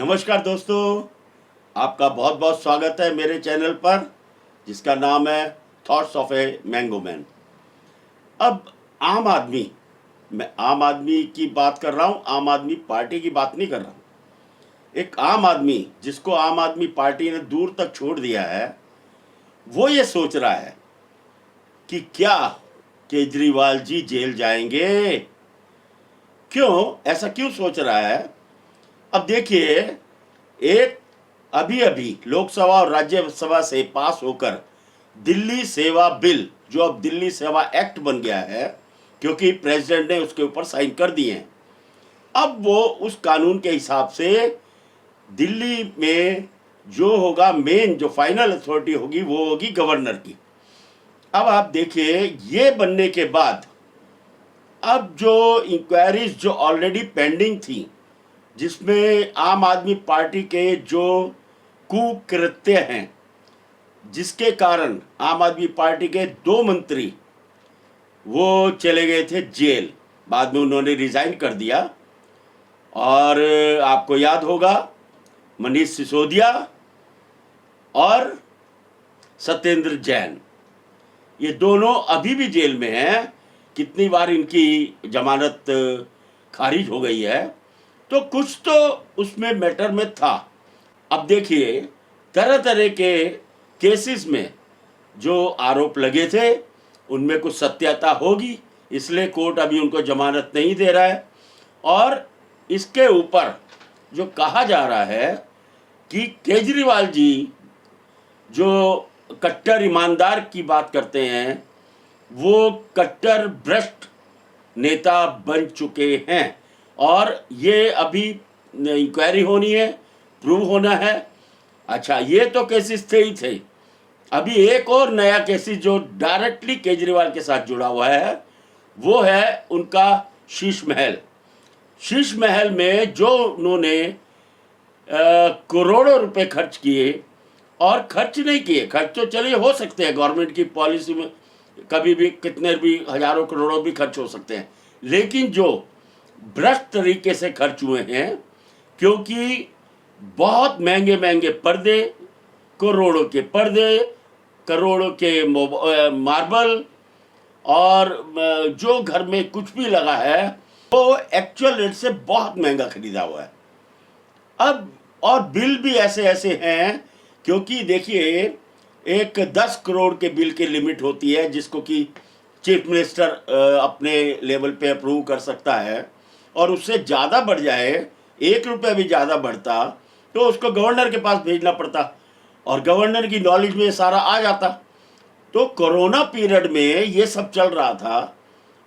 नमस्कार दोस्तों, आपका बहुत बहुत स्वागत है मेरे चैनल पर जिसका नाम है thoughts of a mango man. अब आम आदमी, मैं आम आदमी की बात कर रहा हूँ, आम आदमी पार्टी की बात नहीं कर रहा हूँ। एक आम आदमी जिसको आम आदमी पार्टी ने दूर तक छोड़ दिया है, वो ये सोच रहा है कि क्या केजरीवाल जी जेल जाएंगे। क्यों ऐसा क्यों सोच रहा है? अब देखिए, एक अभी अभी लोकसभा और राज्यसभा से पास होकर दिल्ली सेवा बिल, जो अब दिल्ली सेवा एक्ट बन गया है क्योंकि प्रेसिडेंट ने उसके ऊपर साइन कर दिए हैं। अब वो उस कानून के हिसाब से दिल्ली में जो होगा, मेन जो फाइनल अथॉरिटी होगी वो होगी गवर्नर की। अब आप देखिए, ये बनने के बाद अब जो इंक्वायरीज जो ऑलरेडी पेंडिंग थी, जिसमें आम आदमी पार्टी के जो कुकृत्य हैं, जिसके कारण आम आदमी पार्टी के 2 मंत्री वो चले गए थे जेल, बाद में उन्होंने रिजाइन कर दिया। और आपको याद होगा, मनीष सिसोदिया और सत्येंद्र जैन, ये दोनों अभी भी जेल में हैं। कितनी बार इनकी जमानत खारिज हो गई है, तो कुछ तो उसमें मैटर में था। अब देखिए, तरह तरह के केसेस में जो आरोप लगे थे उनमें कुछ सत्यता होगी, इसलिए कोर्ट अभी उनको जमानत नहीं दे रहा है। और इसके ऊपर जो कहा जा रहा है कि केजरीवाल जी जो कट्टर ईमानदार की बात करते हैं, वो कट्टर भ्रष्ट नेता बन चुके हैं। और ये अभी इंक्वायरी होनी है, प्रूव होना है। अच्छा, ये तो केसेस थे ही थे। अभी एक और नया केसेस जो डायरेक्टली केजरीवाल के साथ जुड़ा हुआ है, वो है उनका शीश महल। शीश महल में जो उन्होंने करोड़ों रुपए खर्च किए, और खर्च नहीं किए, खर्च तो चलिए हो सकते हैं, गवर्नमेंट की पॉलिसी में कभी भी कितने भी हजारों करोड़ों भी खर्च हो सकते हैं, लेकिन जो भ्रष्ट तरीके से खर्च हुए हैं, क्योंकि बहुत महंगे महंगे पर्दे, करोड़ों के पर्दे, करोड़ों के मार्बल, और जो घर में कुछ भी लगा है वो एक्चुअल रेट से बहुत महंगा खरीदा हुआ है। अब और बिल भी ऐसे ऐसे हैं, क्योंकि देखिए, एक 10 करोड़ के बिल की लिमिट होती है जिसको कि चीफ मिनिस्टर अपने लेवल पे अप्रूव कर सकता है, और उससे ज़्यादा बढ़ जाए, 1 रुपया भी ज़्यादा बढ़ता तो उसको गवर्नर के पास भेजना पड़ता, और गवर्नर की नॉलेज में सारा आ जाता। तो कोरोना पीरियड में ये सब चल रहा था,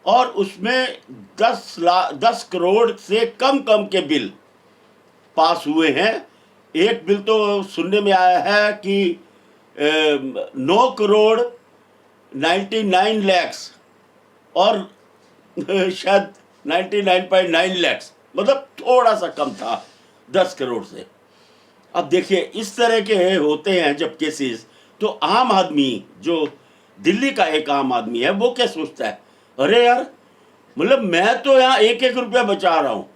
और उसमें 10 करोड़ से कम कम के बिल पास हुए हैं। एक बिल तो सुनने में आया है कि 9 करोड़ 99 लैक्स, और शायद 99.9 लैक्स, मतलब थोड़ा सा कम था 10 करोड़ से। अब देखिए, इस तरह के होते हैं जब केसेस, तो आम आदमी, जो दिल्ली का एक आम आदमी है, वो क्या सोचता है, अरे यार, मतलब मैं तो यहाँ 1-1 रुपया बचा रहा हूँ,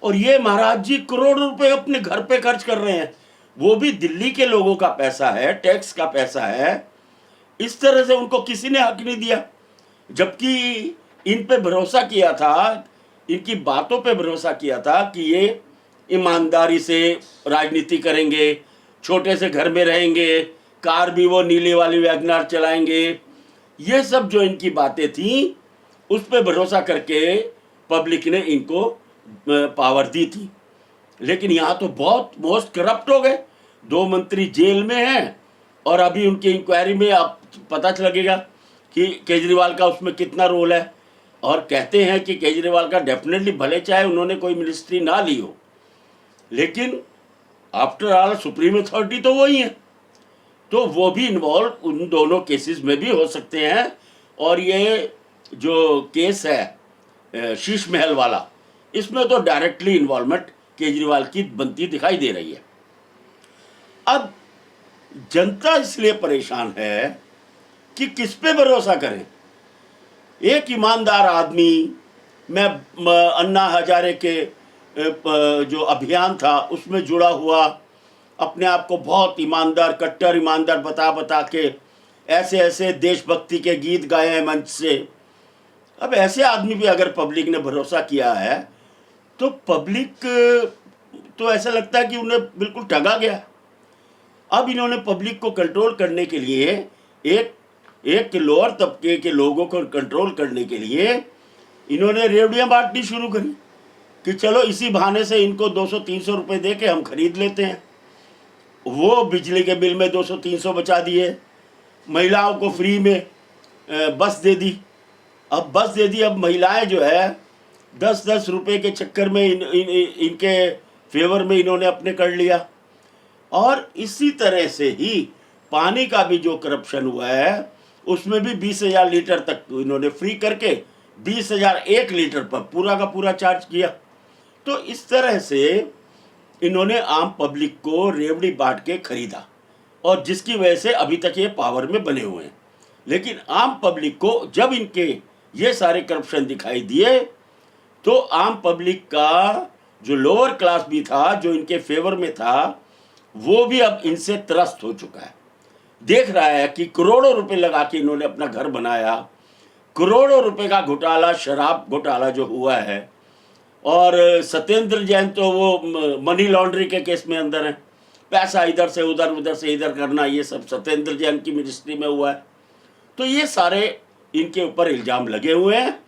और ये महाराज जी करोड़ रुपए अपने घर पे खर्च कर रहे हैं, वो भी दिल्ली के लोगों का पैसा है, टैक्स का पैसा है। इस तरह से उनको किसी ने हक नहीं दिया, जबकि इन पे भरोसा किया था, इनकी बातों पे भरोसा किया था कि ये ईमानदारी से राजनीति करेंगे, छोटे से घर में रहेंगे, कार भी वो नीली वाली वैगनार चलाएंगे। ये सब जो इनकी बातें थी, उस पर भरोसा करके पब्लिक ने इनको पावर दी थी। लेकिन यहाँ तो बहुत मोस्ट करप्ट हो गए। 2 मंत्री जेल में हैं, और अभी उनकी इंक्वायरी में अब पता लगेगा कि केजरीवाल का उसमें कितना रोल है। और कहते हैं कि केजरीवाल का डेफिनेटली, भले चाहे उन्होंने कोई मिनिस्ट्री ना ली हो, लेकिन आफ्टर ऑल सुप्रीम अथॉरिटी तो वही है, तो वो भी इन्वॉल्व उन दोनों केसेस में भी हो सकते हैं। और ये जो केस है शीश महल वाला, इसमें तो डायरेक्टली इन्वॉल्वमेंट केजरीवाल की बनती दिखाई दे रही है। अब जनता इसलिए परेशान है कि किस पे भरोसा करें। एक ईमानदार आदमी, मैं अन्ना हजारे के जो अभियान था उसमें जुड़ा हुआ, अपने आप को बहुत ईमानदार, कट्टर ईमानदार बता बता के ऐसे ऐसे देशभक्ति के गीत गाए हैं मंच से। अब ऐसे आदमी भी अगर पब्लिक ने भरोसा किया है तो पब्लिक तो ऐसा लगता है कि उन्हें बिल्कुल ठगा गया। अब इन्होंने पब्लिक को कंट्रोल करने के लिए, एक लोअर तबके के लोगों को कंट्रोल करने के लिए इन्होंने रेवड़ियाँ बांटनी शुरू करी कि चलो इसी बहाने से इनको 200-300 रुपये दे के हम खरीद लेते हैं। वो बिजली के बिल में 200-300 बचा दिए, महिलाओं को फ्री में बस दे दी। अब बस दे दी, अब महिलाएं जो है 10-10 रुपये के चक्कर में इनके फेवर में इन्होंने अपने कर लिया। और इसी तरह से ही पानी का भी जो करप्शन हुआ है उसमें भी 20,000 लीटर तक इन्होंने फ्री करके 20,000 1 लीटर पर पूरा का पूरा चार्ज किया। तो इस तरह से इन्होंने आम पब्लिक को रेवड़ी बांट के खरीदा और जिसकी वजह से अभी तक ये पावर में बने हुए हैं। लेकिन आम पब्लिक को जब इनके ये सारे करप्शन दिखाई दिए तो आम पब्लिक का जो लोअर क्लास भी था, जो इनके फेवर में था, वो भी अब इनसे त्रस्त हो चुका है। देख रहा है कि करोड़ों रुपए लगा के इन्होंने अपना घर बनाया, करोड़ों रुपए का घोटाला, शराब घोटाला जो हुआ है। और सत्येंद्र जैन तो वो मनी लॉन्ड्रिंग के केस में अंदर है, पैसा इधर से उधर, उधर से इधर करना, ये सब सत्येंद्र जैन की मिनिस्ट्री में हुआ है। तो ये सारे इनके ऊपर इल्ज़ाम लगे हुए हैं।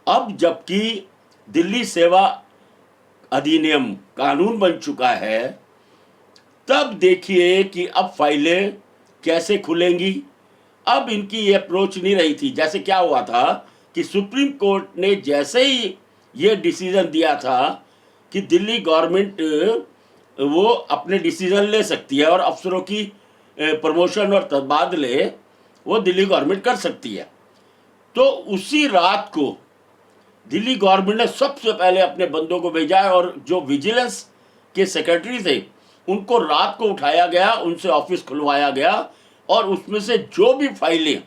अब जबकि दिल्ली सेवा अधिनियम कानून बन चुका है, तब देखिए कि अब फाइलें कैसे खुलेंगी। अब इनकी ये अप्रोच नहीं रही थी। जैसे क्या हुआ था कि सुप्रीम कोर्ट ने जैसे ही ये डिसीजन दिया था कि दिल्ली गवर्नमेंट वो अपने डिसीजन ले सकती है और अफसरों की प्रमोशन और तबादले वो दिल्ली गवर्नमेंट कर सकती है, तो उसी रात को दिल्ली गवर्नमेंट ने सबसे पहले अपने बंदों को भेजा है और जो विजिलेंस के सेक्रेटरी थे उनको रात को उठाया गया, उनसे ऑफिस खुलवाया गया और उसमें से जो भी फाइलें,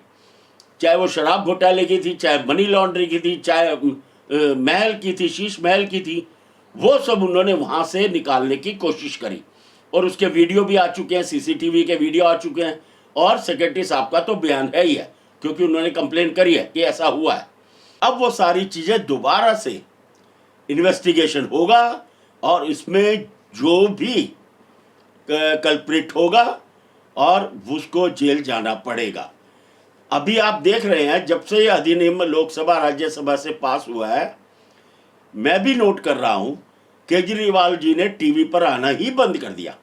चाहे वो शराब घोटाले की थी, चाहे मनी लॉन्ड्रिंग की थी, चाहे महल की थी, शीश महल की थी, वो सब उन्होंने वहाँ से निकालने की कोशिश करी। और उसके वीडियो भी आ चुके हैं, सीसीटीवी के वीडियो आ चुके हैं और सेक्रेटरी साहब का तो बयान है ही है, क्योंकि उन्होंने कंप्लेन करी है कि ऐसा हुआ है। अब वो सारी चीज़ें दोबारा से इन्वेस्टिगेशन होगा और इसमें जो भी कल्प्रिट होगा और उसको जेल जाना पड़ेगा। अभी आप देख रहे हैं जब से ये अधिनियम लोकसभा राज्यसभा से पास हुआ है, मैं भी नोट कर रहा हूँ केजरीवाल जी ने टीवी पर आना ही बंद कर दिया।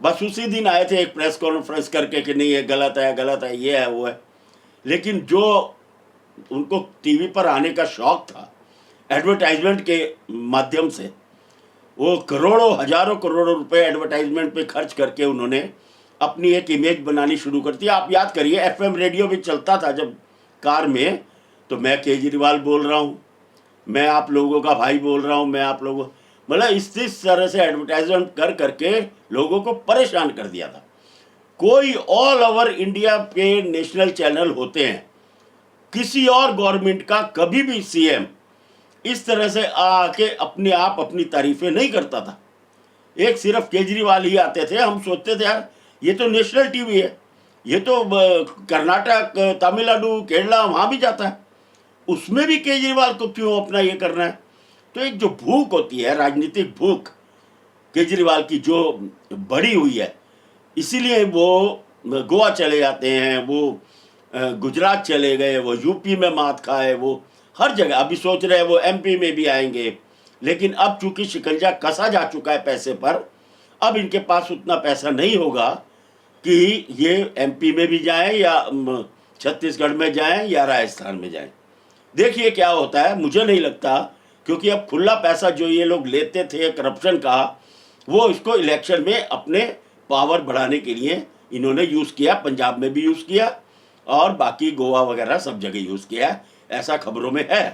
बस उसी दिन आए थे एक प्रेस कॉन्फ्रेंस करके कि नहीं ये गलत है, गलत है, ये है, वो है। लेकिन जो उनको टीवी पर आने का शौक था एडवर्टाइजमेंट के माध्यम से, वो करोड़ों हजारों करोड़ों रुपए एडवर्टाइजमेंट पे खर्च करके उन्होंने अपनी एक इमेज बनानी शुरू कर दी। आप याद करिए एफएम रेडियो भी चलता था जब कार में, तो मैं केजरीवाल बोल रहा हूँ, मैं आप लोगों का भाई बोल रहा हूँ, मैं आप लोगों, मतलब इस तरह से एडवर्टाइजमेंट कर करके लोगों को परेशान कर दिया था। कोई ऑल ओवर इंडिया के नेशनल चैनल होते हैं, किसी और गवर्नमेंट का कभी भी सीएम इस तरह से आके अपने आप अपनी तारीफें नहीं करता था। एक सिर्फ केजरीवाल ही आते थे। हम सोचते थे यार ये तो नेशनल टीवी है, ये तो कर्नाटक, तमिलनाडु, केरला वहाँ भी जाता है, उसमें भी केजरीवाल को क्यों अपना ये करना है। तो एक जो भूख होती है, राजनीतिक भूख केजरीवाल की जो बढ़ी हुई है, इसीलिए वो गोवा चले जाते हैं, वो गुजरात चले गए, वो यूपी में मात खाए, वो हर जगह। अभी सोच रहे हैं वो एमपी में भी आएंगे, लेकिन अब चूंकि शिकंजा कसा जा चुका है पैसे पर, अब इनके पास उतना पैसा नहीं होगा कि ये एमपी में भी जाएं या छत्तीसगढ़ में जाएं या राजस्थान में जाएं। देखिए क्या होता है। मुझे नहीं लगता, क्योंकि अब खुला पैसा जो ये लोग लेते थे करप्शन का, वो इसको इलेक्शन में अपने पावर बढ़ाने के लिए इन्होंने यूज़ किया। पंजाब में भी यूज़ किया और बाकी गोवा वगैरह सब जगह यूज़ किया, ऐसा खबरों में है।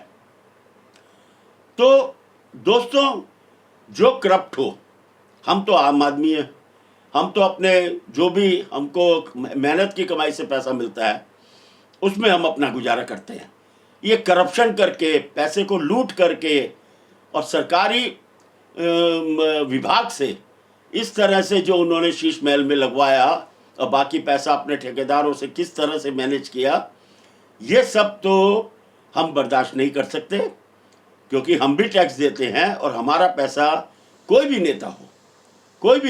तो दोस्तों, जो करप्ट हो, हम तो आम आदमी हैं, हम तो अपने जो भी हमको मेहनत की कमाई से पैसा मिलता है उसमें हम अपना गुजारा करते हैं। ये करप्शन करके, पैसे को लूट करके और सरकारी विभाग से इस तरह से जो उन्होंने शीश महल में लगवाया और बाकी पैसा अपने ठेकेदारों से किस तरह से मैनेज किया, ये सब तो हम बर्दाश्त नहीं कर सकते, क्योंकि हम भी टैक्स देते हैं और हमारा पैसा कोई भी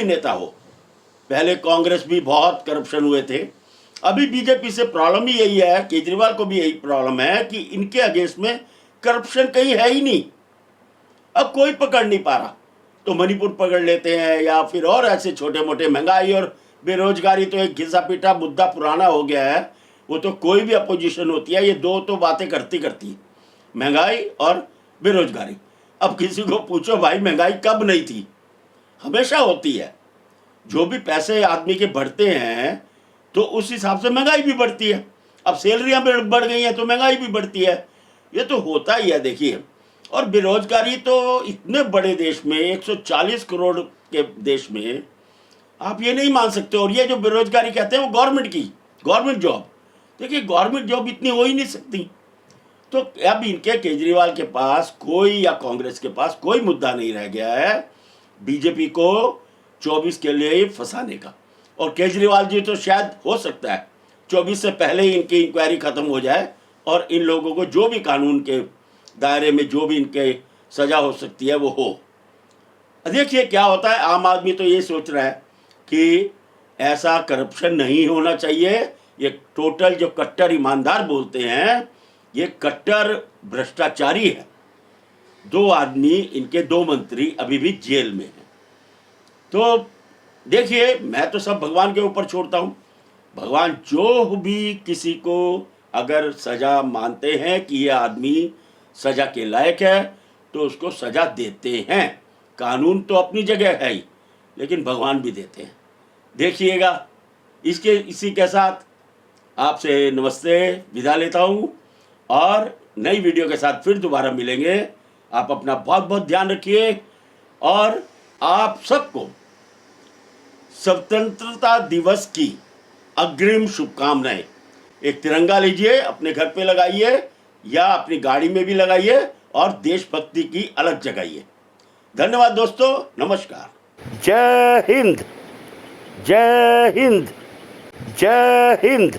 नेता हो, पहले कांग्रेस भी बहुत करप्शन हुए थे, अभी बीजेपी से प्रॉब्लम ही यही है, केजरीवाल को भी यही प्रॉब्लम है कि इनके अगेंस्ट में करप्शन कहीं है ही नहीं। अब कोई पकड़ नहीं पा रहा, तो मणिपुर पकड़ लेते हैं या फिर और ऐसे छोटे मोटे। महंगाई और बेरोजगारी तो एक घिसा पीटा मुद्दा पुराना हो गया है, वो तो कोई भी अपोजिशन होती है, ये दो तो बातें करती है, महंगाई और बेरोजगारी। अब किसी को पूछो भाई महंगाई कब नहीं थी, हमेशा होती है। जो भी पैसे आदमी के बढ़ते हैं तो उस हिसाब से महंगाई भी बढ़ती है। अब सैलरियां बढ़ गई हैं तो महंगाई भी बढ़ती है, ये तो होता ही है। देखिए, और बेरोजगारी तो इतने बड़े देश में, 140 करोड़ के देश में, आप ये नहीं मान सकते। और ये जो बेरोजगारी कहते हैं वो गवर्नमेंट जॉब, देखिए गवर्नमेंट जॉब इतनी हो ही नहीं सकती। तो अब इनके केजरीवाल के पास कोई या कांग्रेस के पास कोई मुद्दा नहीं रह गया है बीजेपी को 24 के लिए फंसाने का। और केजरीवाल जी तो शायद हो सकता है 24 से पहले ही इनकी इंक्वायरी खत्म हो जाए और इन लोगों को जो भी कानून के दायरे में जो भी इनके सजा हो सकती है वो हो। देखिए क्या होता है, आम आदमी तो ये सोच रहा है कि ऐसा करप्शन नहीं होना चाहिए। ये टोटल जो कट्टर ईमानदार बोलते हैं, ये कट्टर भ्रष्टाचारी है। 2 आदमी, इनके 2 मंत्री अभी भी जेल में हैं। तो देखिए, मैं तो सब भगवान के ऊपर छोड़ता हूँ। भगवान जो भी किसी को अगर सजा मानते हैं कि ये आदमी सजा के लायक है तो उसको सजा देते हैं। कानून तो अपनी जगह है ही, लेकिन भगवान भी देते हैं। देखिएगा, इसी के साथ आपसे नमस्ते, विदा लेता हूँ और नई वीडियो के साथ फिर दोबारा मिलेंगे। आप अपना बहुत बहुत ध्यान रखिए और आप सबको स्वतंत्रता दिवस की अग्रिम शुभकामनाएं। एक तिरंगा लीजिए, अपने घर पे लगाइए या अपनी गाड़ी में भी लगाइए और देशभक्ति की अलग जगाइए। धन्यवाद दोस्तों, नमस्कार। जय हिंद, जय हिंद, जय हिंद।